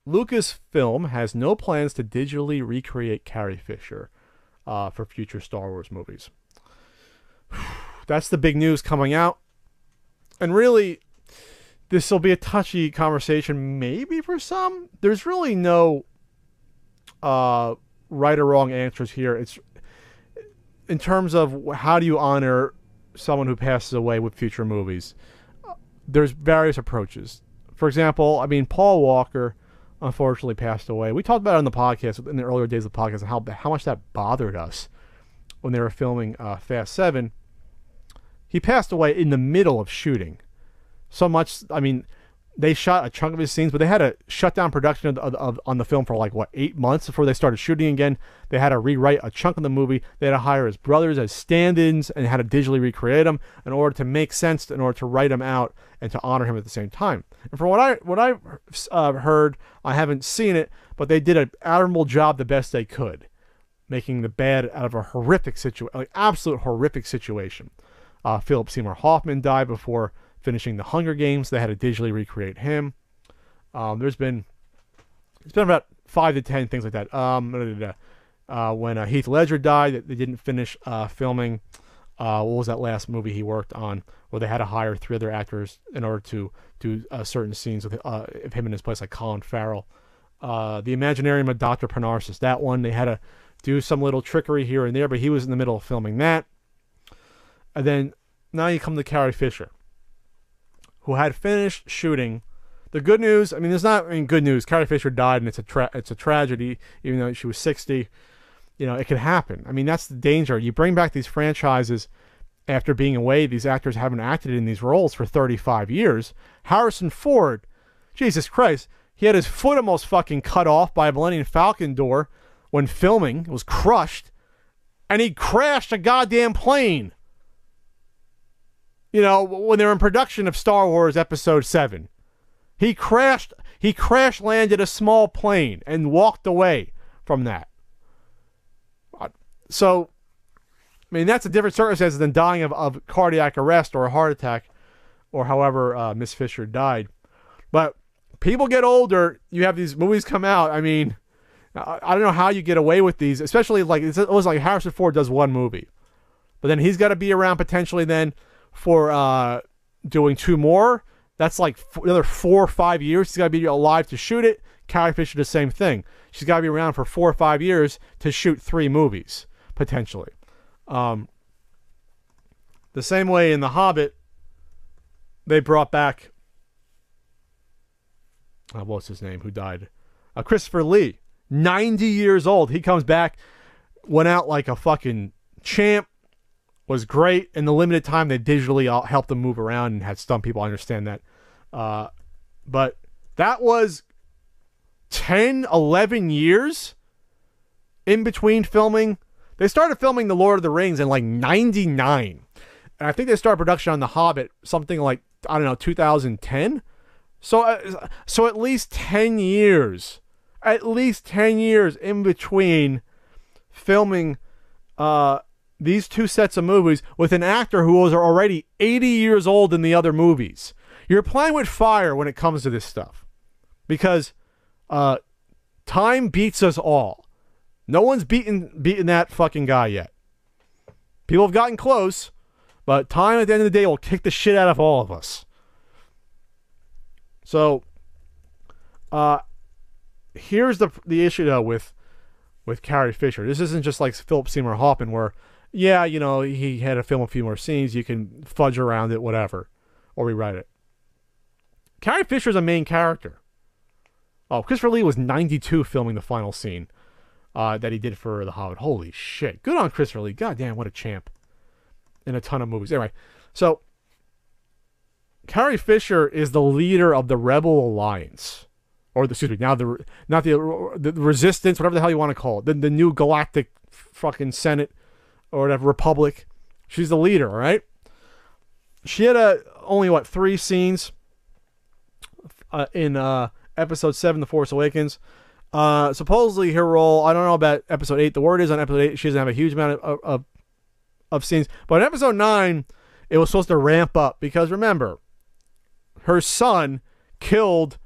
Lucasfilm has no plans to digitally recreate Carrie Fisher for future Star Wars movies. That's the big news coming out. And really, this will be a touchy conversation maybe for some. There's really no right or wrong answers here. It's in terms of how do you honor someone who passes away with future movies. There's various approaches. For example, I mean, Paul Walker unfortunately passed away. We talked about it on the podcast in the earlier days of the podcast and how much that bothered us when they were filming Fast 7. He passed away in the middle of shooting. So much, I mean, they shot a chunk of his scenes, but they had to shut down production on the film for like, 8 months before they started shooting again. They had to rewrite a chunk of the movie. They had to hire his brothers as stand-ins and had to digitally recreate them in order to make sense, in order to write him out and to honor him at the same time. And from what I heard, I haven't seen it, but they did an admirable job the best they could, making the bad out of a horrific situation, like absolute horrific situation. Philip Seymour Hoffman died before finishing the Hunger Games. They had to digitally recreate him. It's been about 5 to 10 things like that. When Heath Ledger died, they didn't finish filming. What was that last movie he worked on where they had to hire 3 other actors in order to do certain scenes with him in his place, like Colin Farrell. The Imaginarium of Dr. Parnassus, that one, they had to do some little trickery here and there, but he was in the middle of filming that. And then now you come to Carrie Fisher, who had finished shooting. The good news, I mean, there's not good news. Carrie Fisher died, and it's a tragedy, even though she was 60. You know, it could happen. I mean, that's the danger. You bring back these franchises after being away. These actors haven't acted in these roles for 35 years. Harrison Ford, Jesus Christ, he had his foot almost fucking cut off by a Millennium Falcon door when filming. It was crushed, and he crashed a goddamn plane. You know, when they were in production of Star Wars Episode 7. He crash landed a small plane and walked away from that. So, I mean, that's a different circumstance than dying of cardiac arrest or a heart attack or however Miss Fisher died. But people get older, you have these movies come out. I mean, I don't know how you get away with these, especially like it was like Harrison Ford does one movie. But then he's got to be around potentially then for doing 2 more. That's like another 4 or 5 years. She's got to be alive to shoot it. Carrie Fisher, the same thing. She's got to be around for 4 or 5 years to shoot 3 movies, potentially. The same way in The Hobbit, they brought back, what's his name, who died? Christopher Lee, 90 years old. He comes back, went out like a fucking champ, was great. In the limited time they digitally helped him move around and had some people understand that. But that was 10, 11 years in between filming. They started filming The Lord of the Rings in like 99. And I think they started production on The Hobbit something like, I don't know, 2010. So at least 10 years. At least 10 years in between filming these 2 sets of movies with an actor who was already 80 years old in the other movies. You're playing with fire when it comes to this stuff. Because time beats us all. No one's beaten that fucking guy yet. People have gotten close, but time at the end of the day will kick the shit out of all of us. So, here's the issue though with Carrie Fisher. This isn't just like Philip Seymour Hoffman where, yeah, you know, he had to film a few more scenes. You can fudge around it, whatever, or rewrite it. Carrie Fisher's a main character. Oh, Christopher Lee was 92 filming the final scene that he did for The Hobbit. Holy shit. Good on Christopher Lee. God damn, what a champ. In a ton of movies. Anyway, so Carrie Fisher is the leader of the Rebel Alliance. Or, excuse me, now the Resistance, whatever the hell you want to call it. The new galactic fucking Senate or whatever, Republic. She's the leader, all right? She had only, 3 scenes in Episode 7, The Force Awakens. Supposedly her role, I don't know about Episode 8. The word is on Episode 8 she doesn't have a huge amount of scenes. But in Episode 9, it was supposed to ramp up. Because remember, her son killed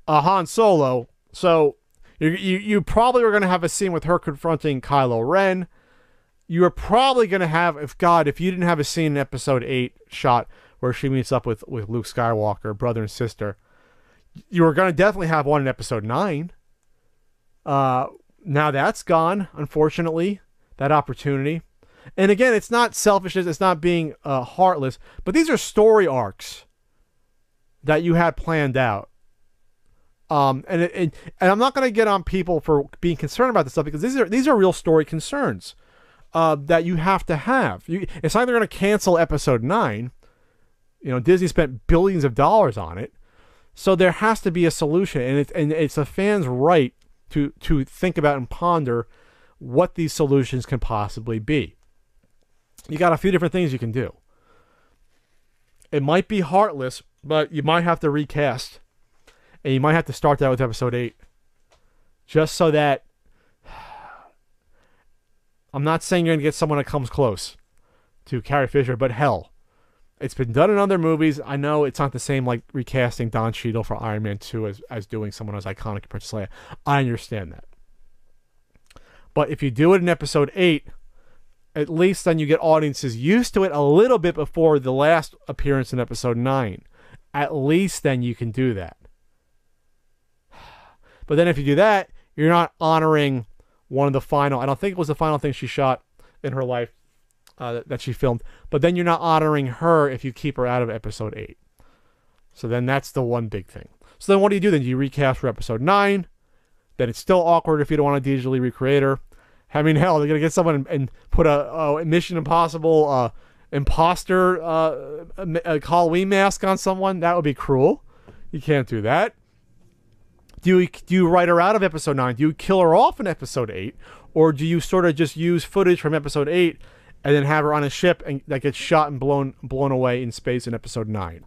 Han Solo So you probably were going to have a scene with her confronting Kylo Ren. You were probably going to have, if you didn't have a scene in episode 8 shot where she meets up with Luke Skywalker, brother and sister, you were going to definitely have one in episode 9. Now that's gone, unfortunately, that opportunity. And again, it's not selfishness, it's not being heartless, but these are story arcs that you had planned out. And I'm not going to get on people for being concerned about this stuff, because these are real story concerns that you have to have. It's either going to cancel episode 9. Disney spent billions of dollars on it, so there has to be a solution, and it's a fan's right to think about and ponder what these solutions can possibly be. You got a few different things you can do. It might be heartless, but you might have to recast. And you might have to start that with episode 8. Just so that... I'm not saying you're going to get someone that comes close to Carrie Fisher, but hell, it's been done in other movies. I know it's not the same like recasting Don Cheadle for Iron Man 2 as doing someone as iconic as Princess Leia. I understand that. But if you do it in episode 8, at least then you get audiences used to it a little bit before the last appearance in episode 9. At least then you can do that. But then if you do that, you're not honoring one of the final... I don't think it was the final thing she shot in her life that she filmed. But then you're not honoring her if you keep her out of episode 8. So then that's the one big thing. So then what do you do then? Do you recast for episode 9? Then it's still awkward if you don't want to digitally recreate her. I mean, hell, they're going to get someone and put a Mission Impossible imposter a Halloween mask on someone. That would be cruel. You can't do that. Do you write her out of episode 9? Do you kill her off in episode 8? Or do you sort of just use footage from episode 8 and then have her on a ship and that gets shot and blown away in space in episode 9?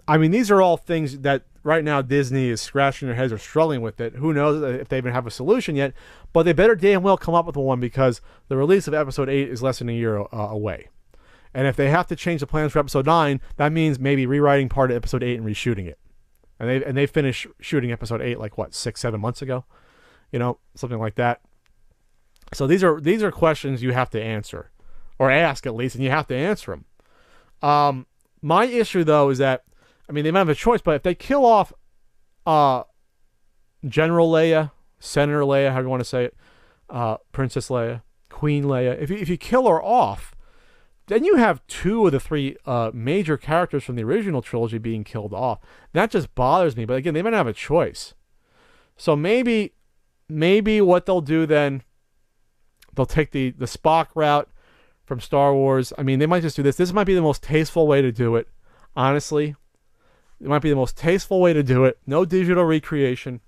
I mean, these are all things that right now Disney is scratching their heads or struggling with it. Who knows if they even have a solution yet, but they better damn well come up with one, because the release of episode 8 is less than a year away. And if they have to change the plans for episode 9, that means maybe rewriting part of episode 8 and reshooting it. And they finished shooting episode 8 like what, 6-7 months ago, something like that. So these are questions you have to answer, or ask at least, and you have to answer them. My issue though is that, I mean, they might have a choice, but if they kill off General Leia, Senator Leia, however you want to say it, Princess Leia, Queen Leia, if you kill her off, then you have 2 of the 3 major characters from the original trilogy being killed off. That just bothers me. But again, they might have a choice. So maybe what they'll do then, they'll take the Spock route from Star Wars. I mean, they might just do this. This might be the most tasteful way to do it, honestly. It might be the most tasteful way to do it. No digital recreation.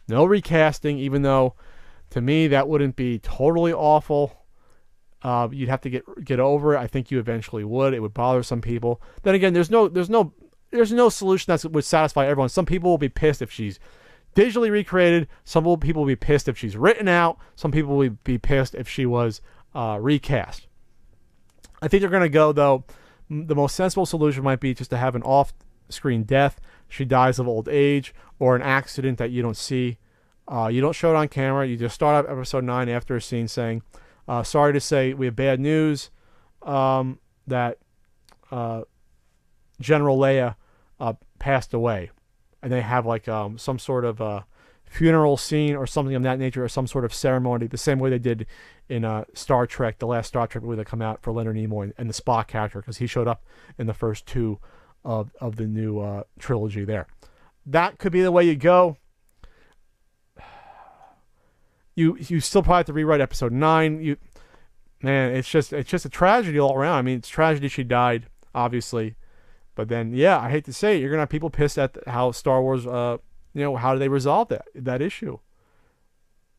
No recasting, even though, to me, that wouldn't be totally awful. You'd have to get over it. I think you eventually would. It would bother some people. Then again, there's no solution that would satisfy everyone. Some people will be pissed if she's digitally recreated. Some people will be pissed if she's written out. Some people will be pissed if she was recast. I think they're going to go, though, the most sensible solution might be just to have an off-screen death. She dies of old age, or an accident that you don't see. You don't show it on camera. You just start off episode 9 after a scene saying, sorry to say, we have bad news that General Leia passed away. And they have like some sort of funeral scene or something of that nature, or some sort of ceremony, the same way they did in Star Trek, the last Star Trek movie that come out for Leonard Nimoy and the Spock character, because he showed up in the first 2 of the new trilogy there. That could be the way you go. You still probably have to rewrite episode 9. It's just a tragedy all around. I mean, it's tragedy she died, obviously, but then I hate to say it, you're gonna have people pissed at how Star Wars, how do they resolve that issue?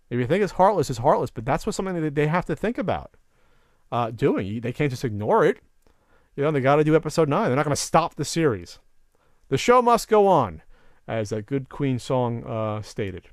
If you think it's heartless, but that's something that they have to think about doing. They can't just ignore it. They got to do episode 9. They're not gonna stop the series. The show must go on, as a good Queen song stated.